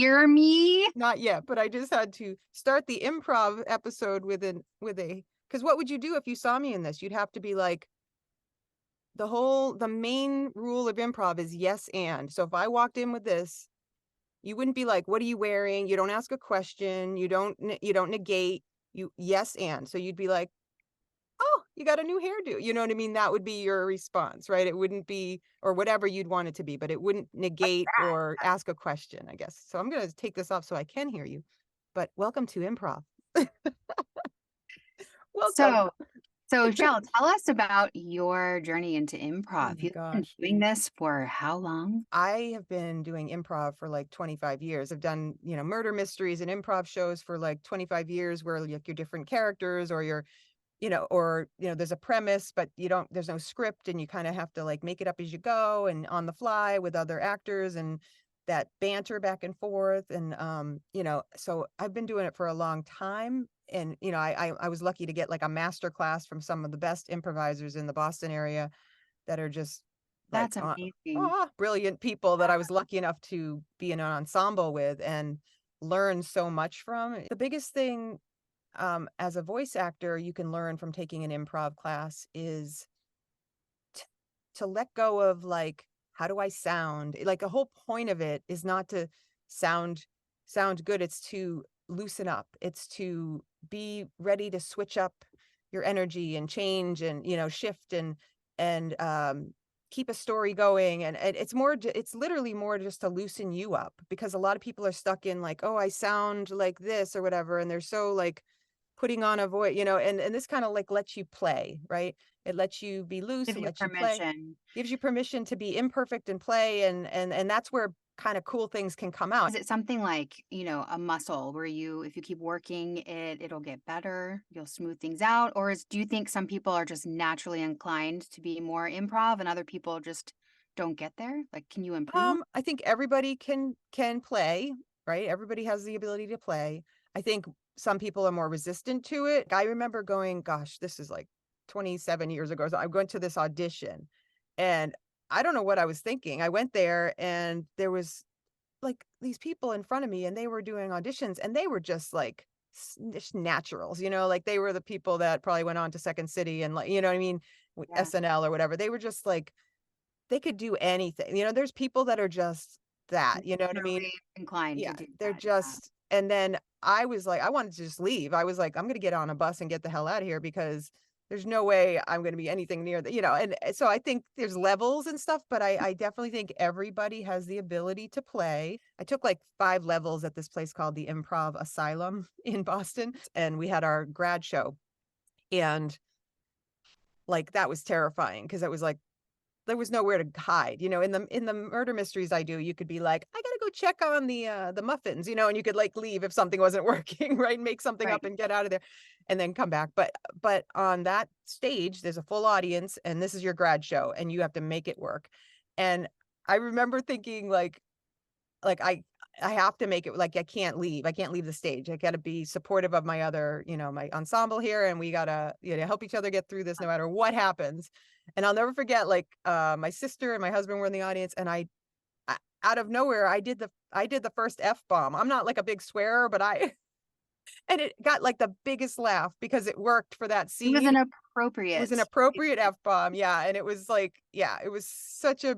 hear me? Not yet, but I just had to start the improv episode with because what would you do if you saw me in this? You'd have to be like, the main rule of improv is yes and. So if I walked in with this, you wouldn't be like, "What are you wearing?" You don't ask a question, you don't negate, yes and. So you'd be like, "Oh, you got a new hairdo." You know what I mean? That would be your response, right? It wouldn't be, or whatever you'd want it to be, but it wouldn't negate or ask a question, I guess. So I'm gonna take this off so I can hear you. But welcome to improv. Welcome. So, so Shell, tell us about your journey into Oh improv. my You've been gosh. doing this for how long? I have been doing improv for like 25 years. I've done, murder mysteries and improv shows for like 25 years where like you're different characters or there's a premise, but there's no script and you kind of have to like make it up as you go and on the fly with other actors and that banter back and forth. And, so I've been doing it for a long time. And, I was lucky to get like a master class from some of the best improvisers in the Boston area that are just like, That's amazing. brilliant people that I was lucky enough to be in an ensemble with and learn so much from. The biggest thing, as a voice actor, you can learn from taking an improv class is t to let go of, like, how do I sound? Like, the whole point of it is not to sound good, it's to loosen up. It's to be ready to switch up your energy and change and, shift and keep a story going, and it's literally more just to loosen you up because a lot of people are stuck in, like, "Oh, I sound like this," or whatever, and they're so, like, putting on a voice, and this kinda, like, lets you play, right? It lets you be loose, Give it you lets you play, permission. gives you permission to be imperfect and play, and that's where kinda cool things can come out. Is it something like, a muscle where if you keep working it, it'll get better, you'll smooth things out? Or do you think some people are just naturally inclined to be more improv and other people just don't get there? Like, can you improve? I think everybody can play, right? Everybody has the ability to play. I think some people are more resistant to it. I remember going, gosh, this is like 27 years ago. So I went to this audition and I don't know what I was thinking. I went there and there was like these people in front of me and they were doing auditions and they were just like just naturals, like they were the people that probably went on to Second City and like, you know what I mean? Yeah. SNL or whatever. They were just like, they could do anything. There's people that are just that, you know what I mean? Naturally inclined to Yeah, do they're that, yeah. just, and then I was like, I wanted to just leave. I was like, I'm gonna get on a bus and get the hell out of here because there's no way I'm gonna be anything near the, and so I think there's levels and stuff, but I definitely think everybody has the ability to play. I took like 5 levels at this place called the Improv Asylum in Boston, and we had our grad show, and like that was terrifying because it was like there was nowhere to hide, in the murder mysteries I do, you could be like, "I gotta go check on the muffins," and you could, like, leave if something wasn't working, right? Make something Right. up and get out of there, and then come back, but on that stage, there's a full audience, and this is your grad show, and you have to make it work, and I remember thinking, like, I have to make it like, I can't leave the stage. I gotta be supportive of my other, my ensemble here, and we gotta, help each other get through this no matter what happens. And I'll never forget, like, my sister and my husband were in the audience, and out of nowhere, I did the first F-bomb. I'm not like a big swearer, but I and it got, like, the biggest laugh because it worked for that It was an scene. It was an appropriate appropriate F-bomb, yeah, and it was like, yeah, it was such a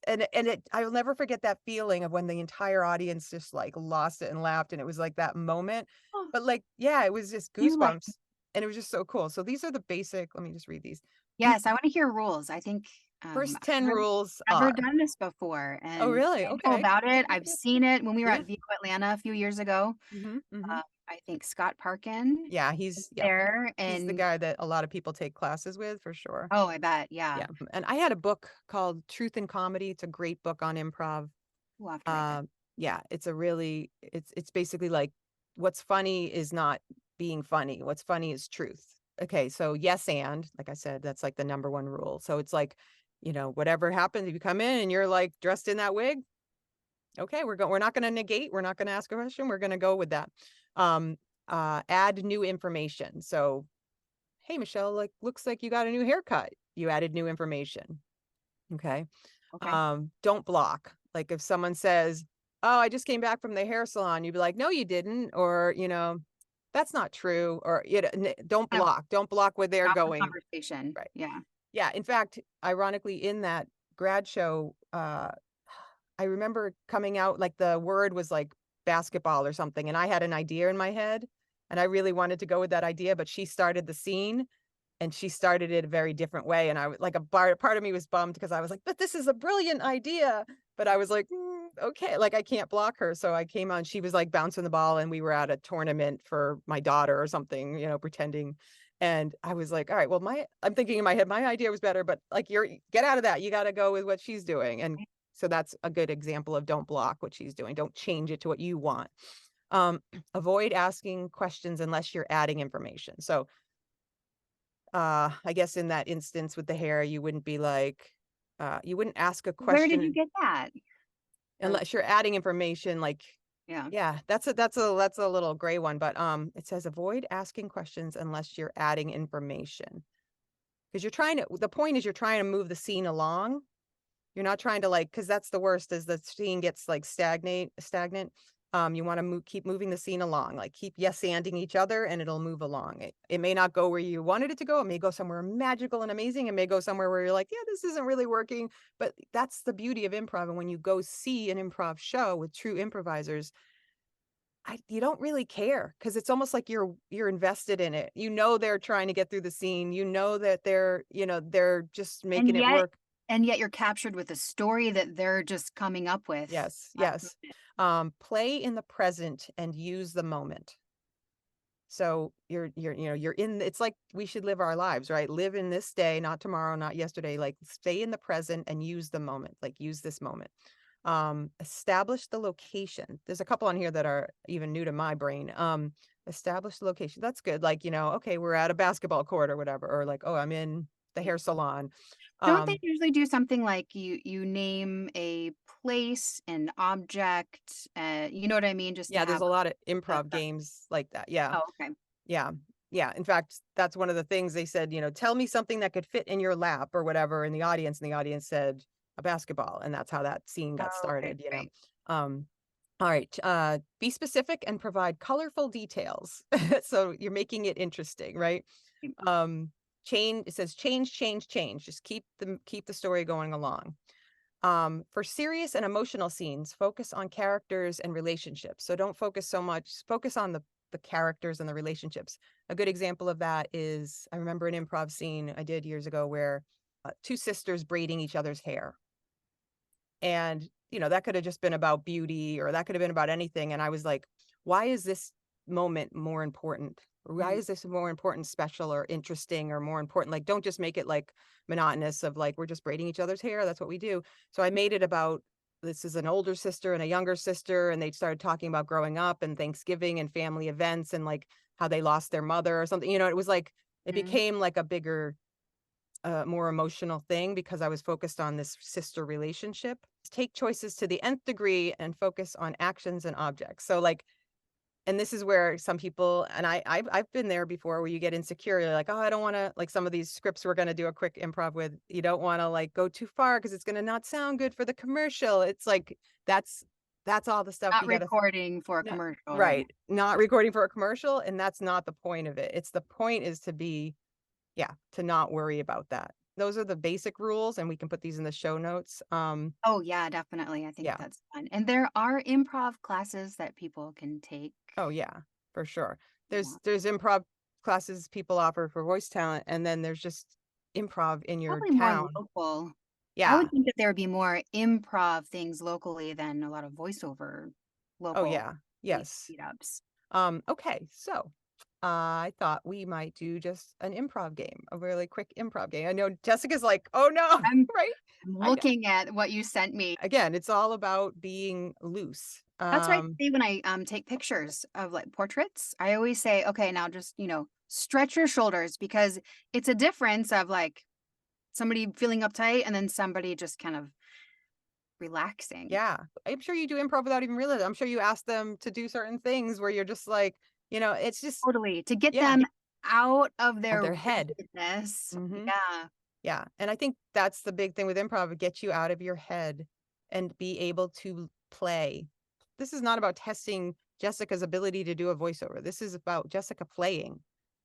and it I will never forget that feeling of when the entire audience just, like, lost it and laughed, and it was like that moment, Oh, but, like, yeah, it was just you like goosebumps, and it was just so cool. So these are the basic, let me just read these. yes, I wanna hear rules. I think, First I've 10 rules never are. done this before, Oh, and really? I know Okay. about Good, it. good, I've good. seen it when we were Yeah. at VO Atlanta a few years ago. Mhm, mhm. I think Scott Parkin Yeah, was yep, there, he's the and guy that a lot of people take classes with for sure. oh, I bet, Yeah, yeah. and I had a book called Truth in Comedy. It's a great book on improv. We'll have to write that. Um, yeah, it's basically like what's funny is not being funny. What's funny is truth. Okay, so yes and like I said, that's like the number one rule. So it's like, whatever happens if you come in and you're like dressed in that wig, okay, we're not gonna negate, we're not gonna ask a question, we're gonna go with that. Um, add new information. So, hey Michelle, like looks like you got a new haircut. You added new information. Okay. Okay. Don't block. Like if someone says, "Oh, I just came back from the hair salon." You'd be like, "No, you didn't," or, "That's not true," or, Kind of don't block where they're stop the going." conversation. Right. Yeah. Yeah, in fact, ironically, in that grad show, I remember coming out, like, the word was, like, basketball or something, and I had an idea in my head, and I really wanted to go with that idea, but she started the scene, and she started it a very different way, and I was like, a part of me was bummed because I was like, "But this is a brilliant idea," but I was like, okay," like, I can't block her, so I came on, she was, like, bouncing the ball, and we were at a tournament for my daughter or something, pretending, and I was like, "All right, well, my" I'm thinking in my head, "My idea was better, but, like, you're get out of that, you gotta go with what she's doing," and so that's a good example of don't block what she's doing, don't change it to what you want. Avoid asking questions unless you're adding information, so I guess in that instance with the hair, you wouldn't be like, you wouldn't ask a Where did you question get that? Or unless you're adding information, like, yeah. yeah, that's a little gray one, but, it says avoid asking questions unless you're adding information because the point is you're trying to move the scene along. You're not trying to, like, because that's the worst is the scene gets, like, stagnant. You wanna keep moving the scene along, like, keep yes-anding each other, and it'll move along. It may not go where you wanted it to go, it may go somewhere magical and amazing, it may go somewhere where you're like, "Yeah, this isn't really working," but that's the beauty of improv, and when you go see an improv show with true improvisers, you don't really care because it's almost like you're invested in it. You know they're trying to get through the scene, you know that they're just And making it yet work. and yet you're captured with a story that they're just coming up with Yes, at the yes. moment. Play in the present and use the moment. So you're in it's like we should live our lives, right? Live in this day, not tomorrow, not yesterday. Like stay in the present and use the moment. Like use this moment. Establish the location. There's a couple on here that are even new to my brain. Establish the location. That's good. Like, okay, we're at a basketball court or whatever, or like, oh, I'm in the hair salon. Don't they Um, usually do something like you name a place, an object, you know what I mean? Just to yeah, there's have a lot of the improv games like that. Yeah. oh, okay. Yeah. Yeah. In fact, that's one of the things they said, "Tell me something that could fit in your lap or whatever in the audience." And the audience said a basketball. And that's how that scene got Oh, okay, started. right. Um, all right. Be specific and provide colorful details. So you're making it interesting, right? Um, it says change, change, change. Just keep the story going along. For serious and emotional scenes, focus on characters and relationships. So don't focus on the characters and the relationships. A good example of that is I remember an improv scene I did years ago where two sisters braiding each other's hair. And, that could have just been about beauty or that could have been about anything. And I was like, why is this moment more important? Why Mhm. is this more important, special, or interesting, or more important? Like, don't just make it like monotonous of like, we're just braiding each other's hair. That's what we do. So I made it about this is an older sister and a younger sister. And they started talking about growing up and Thanksgiving and family events and like how they lost their mother or something. It was like, it Mhm. became like a bigger more emotional thing because I was focused on this sister relationship. Take choices to the nth degree and focus on actions and objects. So like, and this is where some people and I've been there before where you get insecure. You're like, oh, I don't want to like some of these scripts we're going to do a quick improv with. You don't want to like go too far because it's going to not sound good for the commercial. It's like that's all the stuff Not you got to recording for a not commercial right now. right. Not recording for a commercial, and that's not the point of it. It's the point is to be yeah, to not worry about that. Those are the basic rules, and we can put these in the show notes. Oh, yeah, definitely, I think Yeah. that's fun, and there are improv classes that people can take. Oh, yeah, for sure. Yeah. There's improv classes people offer for voice talent, and then there's just improv in your Probably more town. local. I Yeah. would think that there would be more improv things locally than a lot of voiceover Oh, local yeah. Yes. meetups. Okay, so I thought we might do just an improv game, a really quick improv game. I know Jessica's like, "Oh, no." I'm Right? I'm I know. looking at what you sent me. Again, it's all about being loose. That's what I say when I, take pictures of, like, portraits. I always say, "Okay, now just, stretch your shoulders," because it's a difference of, like, somebody feeling uptight and then somebody just kind of relaxing. Yeah, I'm sure you do improv without even realizing. I'm sure you ask them to do certain things where you're just like, it's just Totally, to get yeah, them out of of their their head. rigidness. Mhm. Yeah. Yeah, and I think that's the big thing with improv, it gets you out of your head and be able to play. this is not about testing Jessica's ability to do a voiceover. This is about Jessica playing.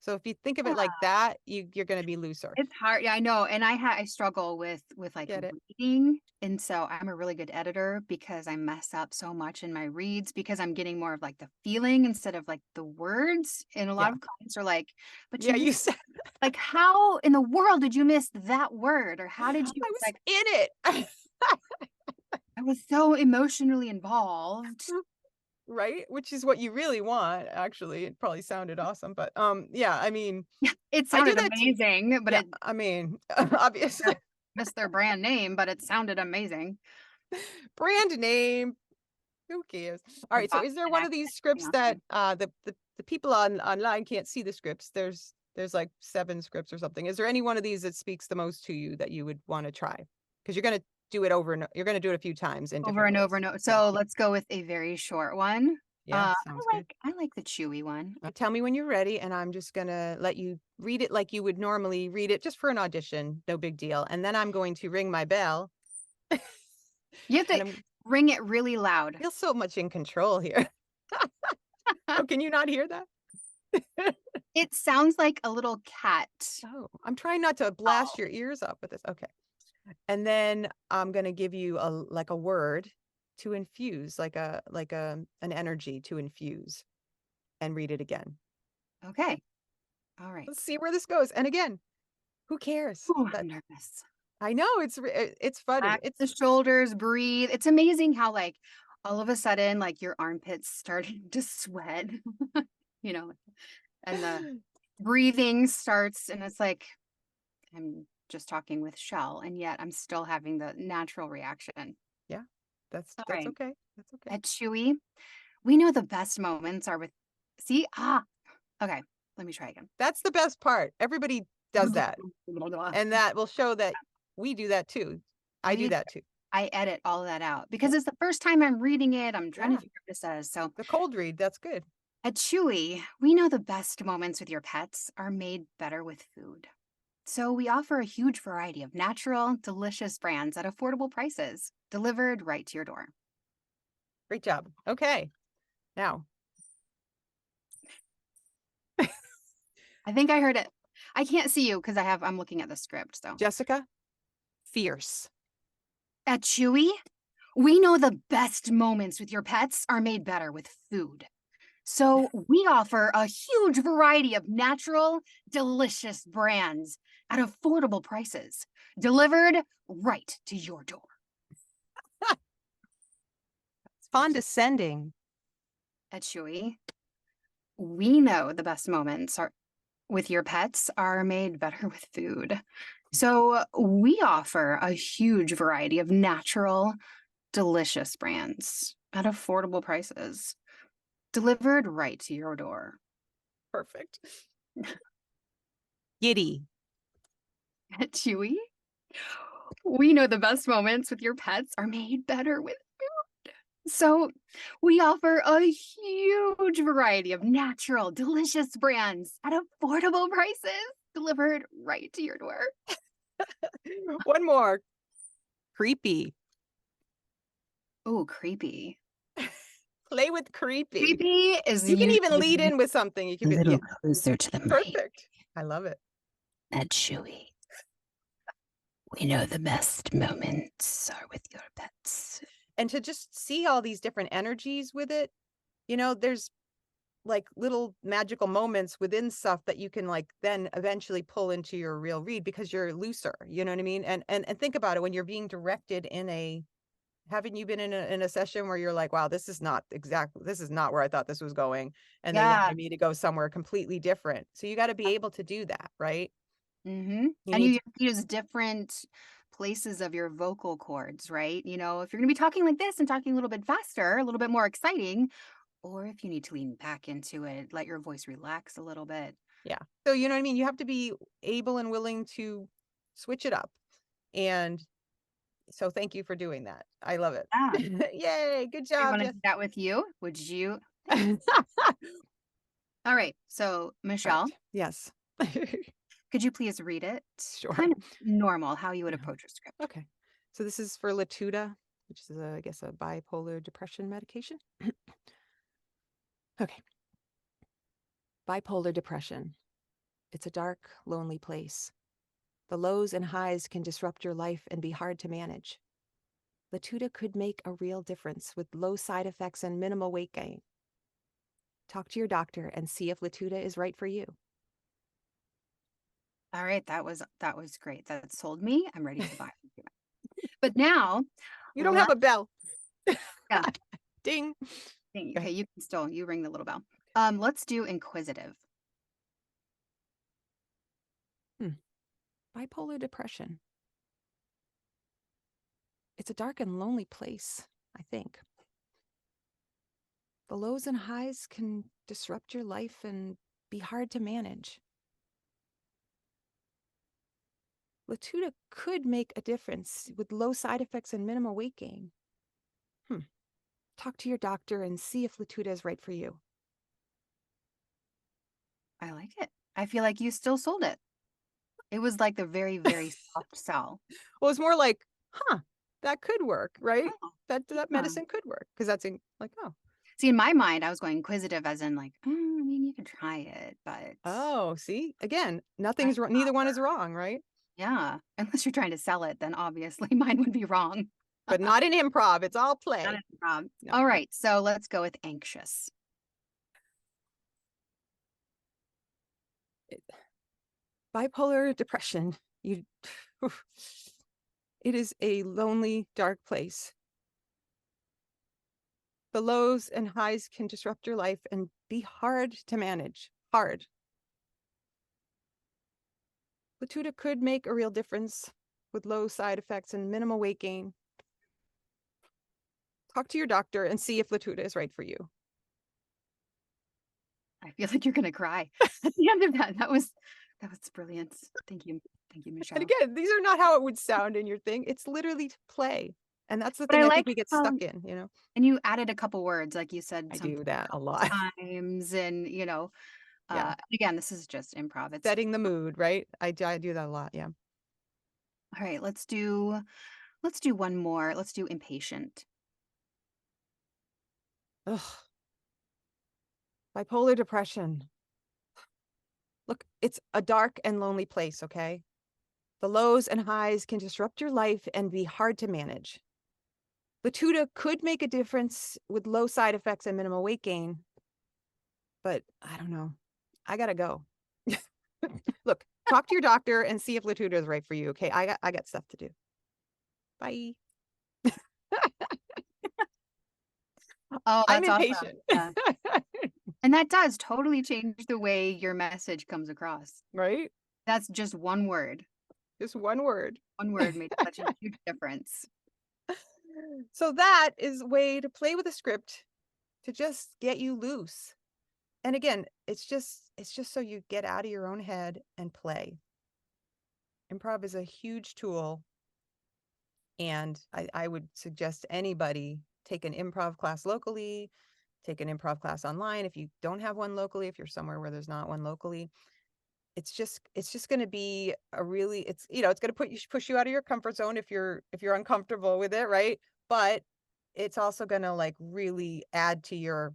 So if you think of it like that, you're going to be looser. It's hard. Yeah, I know. And I struggle with like Get it? reading. And so I'm a really good editor because I mess up so much in my reads because I'm getting more of like the feeling instead of like the words. And a lot Yeah. of clients are like, but Yeah, you you missed, said like, how in the world did you miss that word? Or how did you I was like in it. I was so emotionally involved. Right? Which is what you really want, actually. It probably sounded awesome, but yeah, I mean, Yeah, it I do sounded that too. amazing, but Yeah, it I mean, their obviously, missed their brand name, but it sounded amazing. brand name, who cares? All right, so Boston is there one of these accent, scripts that awesome. the people online can't see the scripts? There's like 7 scripts or something. Is there any one of these that speaks the most to you that you would want to try? Because you're gonna do it over and you're gonna do it a few times in Over different and over ways. and over. Yeah. So let's go with a very short one. Yeah, sounds good. I like the chewy one. Tell me when you're ready, and I'm just gonna let you read it like you would normally read it, just for an audition, no big deal. And then I'm going to ring my bell, You have and to I'm ring it really loud. feel so much in control here. Oh, can you not hear that? It sounds like a little cat. Oh, I'm trying not to Oh, blast your ears up with this. Okay. And then I'm gonna give you a word to infuse, like an energy to infuse, and read it again. okay. All right. Let's see where this goes. And again, who cares? Ooh, I'm That nervous. I know it's funny. Back the shoulders, breathe. It's amazing how like all of a sudden like your armpits starting to sweat, you know, and the breathing starts and it's like I'm just talking with Shell and yet I'm still having the natural reaction. Yeah, All that's right. okay. That's okay. At Chewy, we know the best moments are with see? Okay. Let me try again. That's the best part. Everybody does that. And that will show that we do that too. I do We that too. I edit all of that out because Yep. it's the first time I'm reading it. I'm trying to Yeah. figure out what it says. So The cold read, that's good. at Chewy, we know the best moments with your pets are made better with food. So we offer a huge variety of natural, delicious brands at affordable prices, delivered right to your door. Great job. Okay. Now, I think I heard it. I can't see you because I'm looking at the script. So Jessica, fierce. at Chewy, we know the best moments with your pets are made better with food. So we offer a huge variety of natural, delicious brands at affordable prices, delivered right to your door. Condescending. At Chewy, we know the best moments are with your pets are made better with food. So we offer a huge variety of natural, delicious brands at affordable prices, delivered right to your door. Perfect. Giddy. At Chewy, we know the best moments with your pets are made better with food. So we offer a huge variety of natural, delicious brands at affordable prices, delivered right to your door. One more. Creepy. Oh, creepy. Play with creepy. Creepy is You can even usually lead in with something. You a can be, little yeah, closer to the mic. perfect. I love it. At Chewy, we know the best moments are with your pets. And to just see all these different energies with it, there's like little magical moments within stuff that you can like then eventually pull into your real read because you're looser, you know what I mean? And think about it when you're being directed haven't you been in a session where you're like, wow, this is not where I thought this was going. And they Yeah. wanted me to go somewhere completely different. So you got to be able to do that, right? Mm-hmm. You And need you to, use different places of your vocal cords, right? You know, if you're going to be talking like this and talking a little bit faster, a little bit more exciting, or if you need to lean back into it, let your voice relax a little bit. yeah. So you know what I mean? You have to be able and willing to switch it up. And so thank you for doing that. I love it. Yeah. Yay. Good I job, want to Jess. do that with you. Would you? Thanks. All All right. So, Michelle, right. Yes. could you please read it? Sure. Kind of normal, how you would Yeah. approach a script. Okay. So this is for Latuda. which is, I guess, a bipolar depression medication. Okay. Bipolar depression. It's a dark, lonely place. The lows and highs can disrupt your life and be hard to manage. Latuda could make a real difference with low side effects and minimal weight gain. Talk to your doctor and see if Latuda is right for you. All right, that was great. That sold me. I'm ready to buy. But now, You don't have let's a bell. yeah, Ding. okay, you can still you ring the little bell. Let's do inquisitive. Bipolar depression. It's a dark and lonely place, I think. The lows and highs can disrupt your life and be hard to manage. Latuda could make a difference with low side effects and minimal weight gain. Talk to your doctor and see if Latuda is right for you. I like it. I feel like you still sold it. It was like the very, very soft sell. Well, it's more like, that could work, right? Oh, That yeah. medicine could work because that's like, oh. See, in my mind, I was going inquisitive as in like, I mean, you could try it, but Oh, see, again, nothing's that's wrong. not Neither one is work. wrong, right? Yeah, unless you're trying to sell it, then obviously mine would be wrong. But not in improv. It's all Not play. a problem. No. All right, so let's go with anxious. Bipolar depression. It is a lonely, dark place. The lows and highs can disrupt your life and be hard to manage. Hard. Latuda could make a real difference with low side effects and minimal weight gain. Talk to your doctor and see if Latuda is right for you. I feel like you're gonna cry at the end of that. That was brilliant. Thank you, Michelle. And again, these are not how it would sound in your thing. It's literally to play. And that's the But thing I I think like we get stuck in, you know? and you added a couple words, like you said I something do that a a couple lot. times, and Yeah. again, this is just improv. It's Setting the mood, right? I do that a lot. Yeah. all right. Let's do one more. Let's do impatient. Ugh. Bipolar depression. Look, it's a dark and lonely place, okay? The lows and highs can disrupt your life and be hard to manage. Latuda could make a difference with low side effects and minimal weight gain, but I don't know. I gotta go. Look, talk to your doctor and see if Latuda is right for you. Okay, I got stuff to do. Bye. Oh, I'm that's awesome. impatient. Yeah. And that does totally change the way your message comes across. Right? That's just one word. Just one word. One word made such a huge difference. So that is a way to play with a script to just get you loose. And again, it's just so you get out of your own head and play. Improv is a huge tool. And I would suggest anybody take an improv class locally, take an improv class online. If you don't have one locally, if you're somewhere where there's not one locally, it's just going to be a really, it's going to push you out of your comfort zone if you're uncomfortable with it, right? But it's also going to like really add to your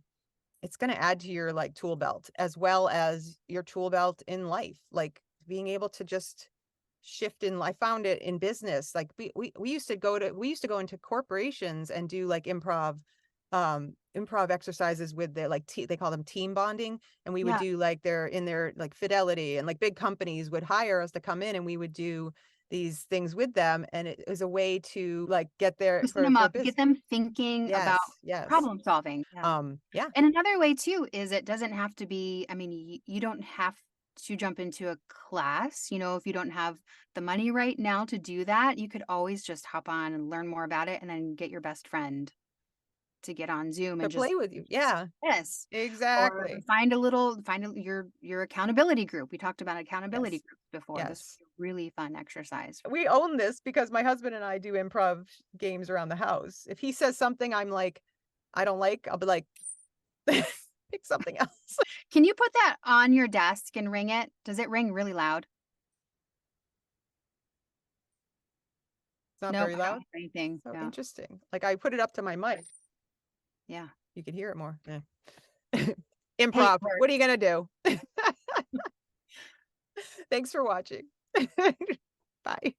like tool belt, as well as your tool belt in life, like being able to just shift in. I found it in business. Like we used to go into corporations and do like improv exercises with their like they call them team bonding, and we would Yeah. do like their like Fidelity, and like big companies would hire us to come in and we would do these things with them, and it was a way to like get there Loosen them for up, business. get them thinking about Yes. problem solving. Yeah. Yeah. And another way too is it doesn't have to be, I mean, you don't have to jump into a class, if you don't have the money right now to do that, you could always just hop on and learn more about it and then get your best friend to get on Zoom To and just play with you. Yeah, this. Or exactly. find your accountability group. We talked about accountability Yes. groups before. This Yes. was a really fun exercise. We own this because my husband and I do improv games around the house. If he says something I'm like, I don't like, I'll be like, pick something else. Can you put that on your desk and ring it? Does it ring really loud? not Nope, very I don't loud? hear anything. So Yeah. interesting. Like, I put it up to my mic. Yeah. You could hear it more. Yeah. Hey, Improv. work. What are you gonna do? Thanks for watching. Bye.